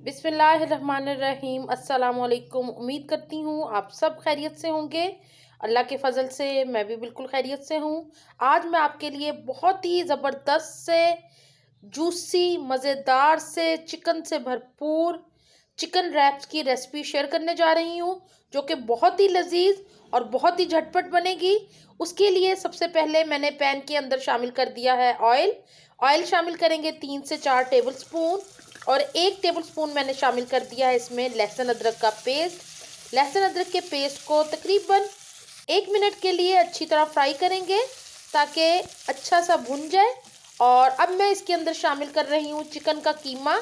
बिस्मिल्लाहिर्रहमानिर्रहीम। अस्सलामुअलैकुम। उम्मीद करती हूँ आप सब खैरियत से होंगे। अल्लाह के फ़ज़ल से मैं भी बिल्कुल खैरियत से हूँ। आज मैं आपके लिए बहुत ही ज़बरदस्त से जूसी मज़ेदार से चिकन से भरपूर चिकन रैप्स की रेसिपी शेयर करने जा रही हूँ, जो कि बहुत ही लजीज और बहुत ही झटपट बनेगी। उसके लिए सबसे पहले मैंने पैन के अंदर शामिल कर दिया है ऑयल। ऑयल शामिल करेंगे 3 से 4 टेबल स्पून, और 1 टेबल स्पून मैंने शामिल कर दिया है इसमें लहसुन अदरक का पेस्ट। लहसुन अदरक के पेस्ट को तकरीबन 1 मिनट के लिए अच्छी तरह फ्राई करेंगे ताकि अच्छा सा भुन जाए। और अब मैं इसके अंदर शामिल कर रही हूँ चिकन का कीमा।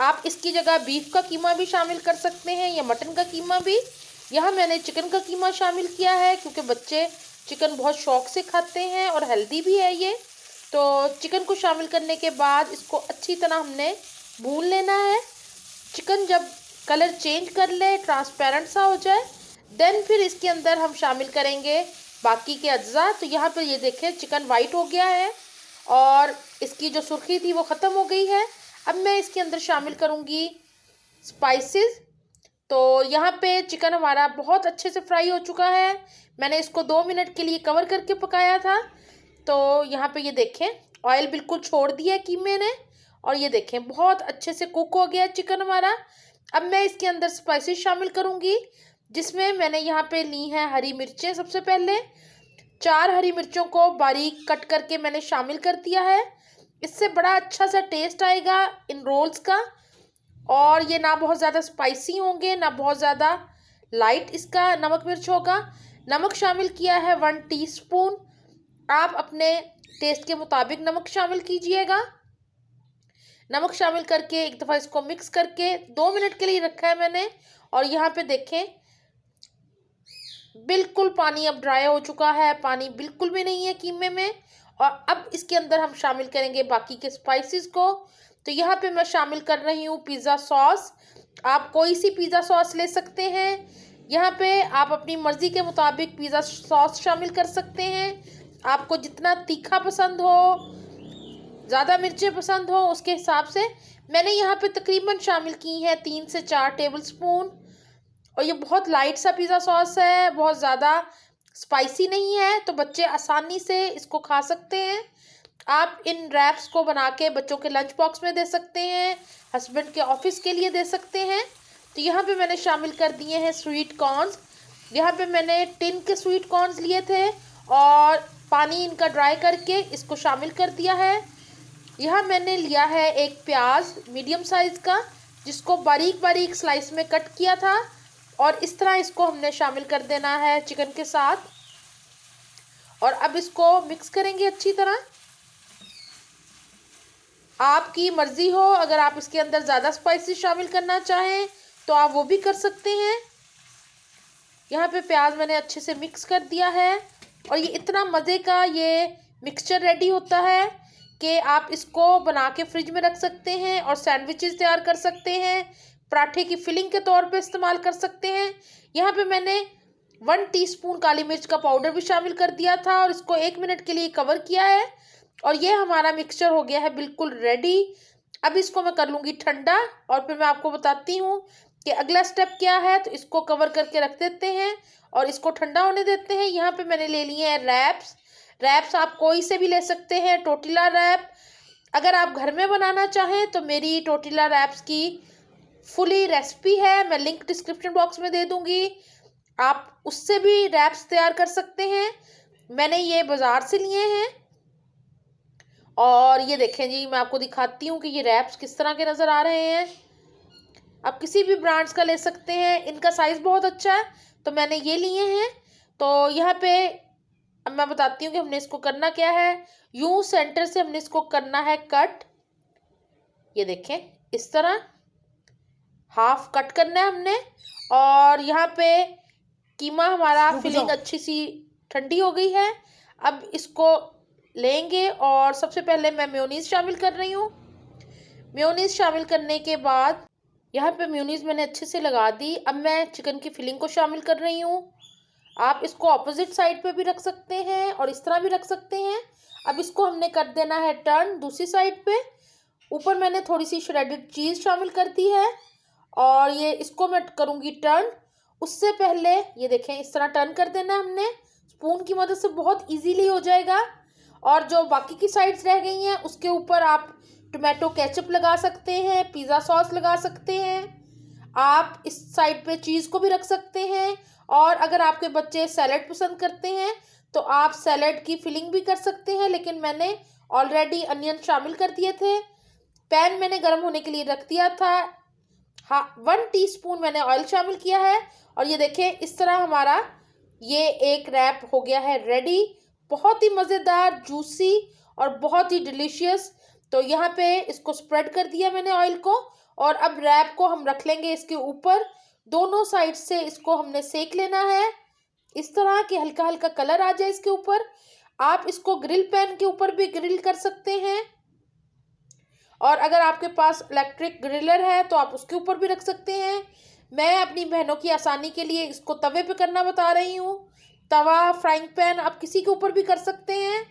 आप इसकी जगह बीफ का कीमा भी शामिल कर सकते हैं या मटन का कीमा भी। यहाँ मैंने चिकन का कीमा शामिल किया है क्योंकि बच्चे चिकन बहुत शौक से खाते हैं और हेल्दी भी है ये। तो चिकन को शामिल करने के बाद इसको अच्छी तरह हमने भून लेना है। चिकन जब कलर चेंज कर ले, ट्रांसपेरेंट सा हो जाए, देन फिर इसके अंदर हम शामिल करेंगे बाकी के अज्जा। तो यहाँ पर ये देखें चिकन वाइट हो गया है और इसकी जो सुर्खी थी वो ख़त्म हो गई है। अब मैं इसके अंदर शामिल करूँगी स्पाइसेस। तो यहाँ पे चिकन हमारा बहुत अच्छे से फ्राई हो चुका है। मैंने इसको 2 मिनट के लिए कवर करके पकाया था। तो यहाँ पे ये देखें ऑयल बिल्कुल छोड़ दिया है कीमे ने, और ये देखें बहुत अच्छे से कुक हो गया चिकन हमारा। अब मैं इसके अंदर स्पाइसेस शामिल करूँगी, जिसमें मैंने यहाँ पे ली हैं हरी मिर्चें। सबसे पहले 4 हरी मिर्चों को बारीक कट करके मैंने शामिल कर दिया है। इससे बड़ा अच्छा सा टेस्ट आएगा इन रोल्स का, और ये ना बहुत ज़्यादा स्पाइसी होंगे ना बहुत ज़्यादा लाइट इसका नमक मिर्च होगा। नमक शामिल किया है 1 टीस्पून। आप अपने टेस्ट के मुताबिक नमक शामिल कीजिएगा। नमक शामिल करके एक दफ़ा इसको मिक्स करके 2 मिनट के लिए रखा है मैंने। और यहाँ पे देखें बिल्कुल पानी अब ड्राई हो चुका है, पानी बिल्कुल भी नहीं है कीमे में। और अब इसके अंदर हम शामिल करेंगे बाकी के स्पाइसेस को। तो यहाँ पे मैं शामिल कर रही हूँ पिज़्ज़ा सॉस। आप कोई सी पिज़्ज़ा सॉस ले सकते हैं। यहाँ पे आप अपनी मर्ज़ी के मुताबिक पिज़्ज़ा सॉस शामिल कर सकते हैं। आपको जितना तीखा पसंद हो, ज़्यादा मिर्चें पसंद हो, उसके हिसाब से मैंने यहाँ पे तकरीबन शामिल की हैं 3 से 4 टेबल स्पून। और ये बहुत लाइट सा पिज़्ज़ा सॉस है, बहुत ज़्यादा स्पाइसी नहीं है, तो बच्चे आसानी से इसको खा सकते हैं। आप इन रैप्स को बना के बच्चों के लंच बॉक्स में दे सकते हैं, हस्बैंड के ऑफिस के लिए दे सकते हैं। तो यहाँ पे मैंने शामिल कर दिए हैं स्वीट कॉर्न्स। यहाँ पे मैंने टिन के स्वीट कॉर्न्स लिए थे और पानी इनका ड्राई करके इसको शामिल कर दिया है। यहाँ मैंने लिया है एक प्याज मीडियम साइज़ का, जिसको बारीक बारीक स्लाइस में कट किया था, और इस तरह इसको हमने शामिल कर देना है चिकन के साथ। और अब इसको मिक्स करेंगे अच्छी तरह। आपकी मर्ज़ी हो, अगर आप इसके अंदर ज़्यादा स्पाइसी शामिल करना चाहें तो आप वो भी कर सकते हैं। यहाँ पे प्याज मैंने अच्छे से मिक्स कर दिया है, और ये इतना मज़े का ये मिक्सचर रेडी होता है कि आप इसको बना के फ्रिज में रख सकते हैं और सैंडविचेस तैयार कर सकते हैं, पराठे की फिलिंग के तौर पे इस्तेमाल कर सकते हैं। यहाँ पे मैंने 1 टीस्पून काली मिर्च का पाउडर भी शामिल कर दिया था और इसको 1 मिनट के लिए कवर किया है। और ये हमारा मिक्सचर हो गया है बिल्कुल रेडी। अब इसको मैं कर लूँगी ठंडा, और फिर मैं आपको बताती हूँ कि अगला स्टेप क्या है। तो इसको कवर करके रख देते हैं और इसको ठंडा होने देते हैं। यहाँ पे मैंने ले लिए हैं रैप्स। रैप्स आप कोई से भी ले सकते हैं, टोटिला रैप। अगर आप घर में बनाना चाहें तो मेरी टोटिला रैप्स की फुली रेसिपी है, मैं लिंक डिस्क्रिप्शन बॉक्स में दे दूँगी। आप उससे भी रैप्स तैयार कर सकते हैं। मैंने ये बाज़ार से लिए हैं। और ये देखें जी, मैं आपको दिखाती हूँ कि ये रैप्स किस तरह के नज़र आ रहे हैं। आप किसी भी ब्रांड्स का ले सकते हैं, इनका साइज़ बहुत अच्छा है, तो मैंने ये लिए हैं। तो यहाँ पे अब मैं बताती हूँ कि हमने इसको करना क्या है। यूँ सेंटर से हमने इसको करना है कट। ये देखें इस तरह हाफ कट करना है हमने। और यहाँ पे कीमा हमारा फिलिंग अच्छी सी ठंडी हो गई है। अब इसको लेंगे और सबसे पहले मैं मेयोनीज़ शामिल कर रही हूँ। मेयोनीज़ शामिल करने के बाद यहाँ पे मेयोनीज़ मैंने अच्छे से लगा दी। अब मैं चिकन की फिलिंग को शामिल कर रही हूँ। आप इसको ऑपोजिट साइड पे भी रख सकते हैं और इस तरह भी रख सकते हैं। अब इसको हमने कर देना है टर्न दूसरी साइड पे। ऊपर मैंने थोड़ी सी श्रेडेड चीज़ शामिल कर दी है। और ये इसको मैं करूँगी टर्न। उससे पहले ये देखें, इस तरह टर्न कर देना हमने, स्पून की मदद से बहुत इजीली हो जाएगा। और जो बाकी की साइड्स रह गई हैं उसके ऊपर आप टोमेटो केचप लगा सकते हैं, पिज़्ज़ा सॉस लगा सकते हैं, आप इस साइड पे चीज़ को भी रख सकते हैं। और अगर आपके बच्चे सैलड पसंद करते हैं तो आप सैलड की फिलिंग भी कर सकते हैं, लेकिन मैंने ऑलरेडी अनियन शामिल कर दिए थे। पैन मैंने गर्म होने के लिए रख दिया था। हाँ, 1 टीस्पून मैंने ऑयल शामिल किया है। और ये देखें, इस तरह हमारा ये एक रैप हो गया है रेडी। बहुत ही मज़ेदार, जूसी और बहुत ही डिलीशियस। तो यहाँ पे इसको स्प्रेड कर दिया मैंने ऑयल को, और अब रैप को हम रख लेंगे इसके ऊपर। दोनों साइड से इसको हमने सेक लेना है, इस तरह कि हल्का हल्का कलर आ जाए इसके ऊपर। आप इसको ग्रिल पैन के ऊपर भी ग्रिल कर सकते हैं, और अगर आपके पास इलेक्ट्रिक ग्रिलर है तो आप उसके ऊपर भी रख सकते हैं। मैं अपनी बहनों की आसानी के लिए इसको तवे पे करना बता रही हूँ। तवा, फ्राइंग पैन आप किसी के ऊपर भी कर सकते हैं।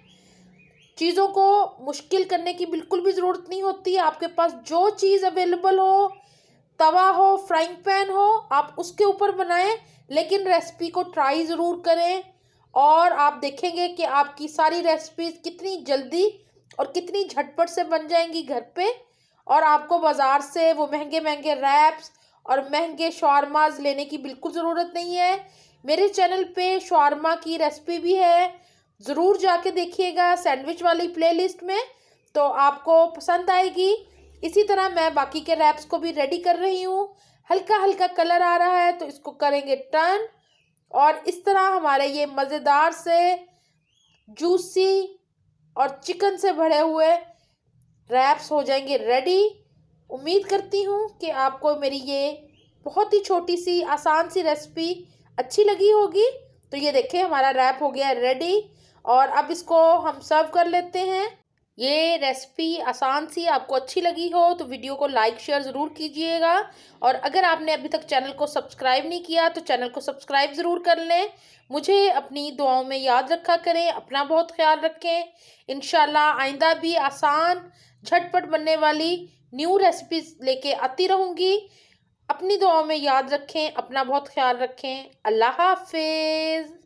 चीज़ों को मुश्किल करने की बिल्कुल भी ज़रूरत नहीं होती। आपके पास जो चीज़ अवेलेबल हो, तवा हो, फ्राइंग पैन हो, आप उसके ऊपर बनाएं, लेकिन रेसिपी को ट्राई ज़रूर करें। और आप देखेंगे कि आपकी सारी रेसिपीज़ कितनी जल्दी और कितनी झटपट से बन जाएंगी घर पे। और आपको बाज़ार से वो महंगे महंगे रैप्स और महंगे शॉर्माज लेने की बिल्कुल ज़रूरत नहीं है। मेरे चैनल पे शॉर्मा की रेसिपी भी है, ज़रूर जाके देखिएगा सैंडविच वाली प्लेलिस्ट में, तो आपको पसंद आएगी। इसी तरह मैं बाकी के रैप्स को भी रेडी कर रही हूँ। हल्का हल्का कलर आ रहा है तो इसको करेंगे टर्न, और इस तरह हमारे ये मज़ेदार से, जूसी और चिकन से भरे हुए रैप्स हो जाएंगे रेडी। उम्मीद करती हूँ कि आपको मेरी ये बहुत ही छोटी सी आसान सी रेसिपी अच्छी लगी होगी। तो ये देखें, हमारा रैप हो गया रेडी, और अब इसको हम सर्व कर लेते हैं। ये रेसिपी आसान सी आपको अच्छी लगी हो तो वीडियो को लाइक शेयर ज़रूर कीजिएगा। और अगर आपने अभी तक चैनल को सब्सक्राइब नहीं किया तो चैनल को सब्सक्राइब ज़रूर कर लें। मुझे अपनी दुआओं में याद रखा करें, अपना बहुत ख्याल रखें। इंशाल्लाह आइंदा भी आसान, झटपट बनने वाली न्यू रेसिपीज़ लेके आती रहूँगी। अपनी दुआओं में याद रखें, अपना बहुत ख्याल रखें। अल्लाह हाफिज़।